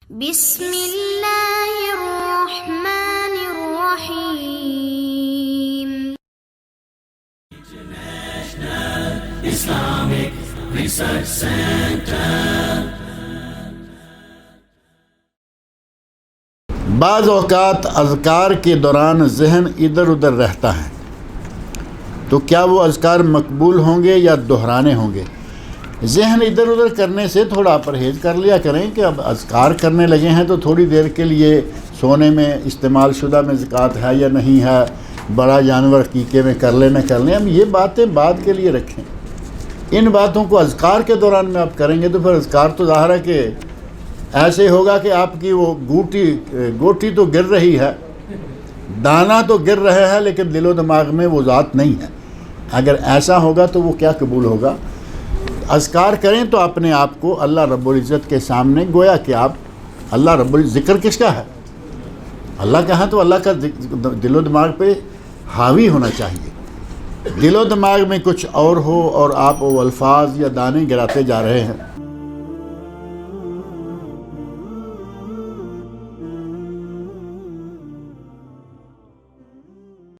بسم اللہ الرحمن الرحیم. Islamic Research Center. بعض اوقات اذکار کے دوران ذہن ادھر ادھر رہتا ہے، تو کیا وہ اذکار مقبول ہوں گے یا دہرانے ہوں گے؟ ذہن ادھر ادھر کرنے سے تھوڑا پرہیز کر لیا کریں کہ اب اذکار کرنے لگے ہیں تو تھوڑی دیر کے لیے سونے میں استعمال شدہ میں زکوٰۃ ہے یا نہیں ہے، بڑا جانور عقیقے میں کر لیں نہ کر لیں، اب یہ باتیں بعد کے لیے رکھیں. ان باتوں کو اذکار کے دوران میں آپ کریں گے تو پھر اذکار تو ظاہر ہے کہ ایسے ہوگا کہ آپ کی وہ گوٹی تو گر رہی ہے، دانہ تو گر رہے ہے، لیکن دل و دماغ میں وہ ذات نہیں ہے. اگر ایسا ہوگا تو وہ کیا قبول ہوگا؟ اذکار کریں تو اپنے آپ کو اللہ رب العزت کے سامنے گویا کہ آپ اللہ رب ذکر کس کا ہے؟ اللہ کا ہے، تو اللہ کا دل و دماغ پہ حاوی ہونا چاہیے. دل و دماغ میں کچھ اور ہو اور آپ وہ الفاظ یا دانے گراتے جا رہے ہیں.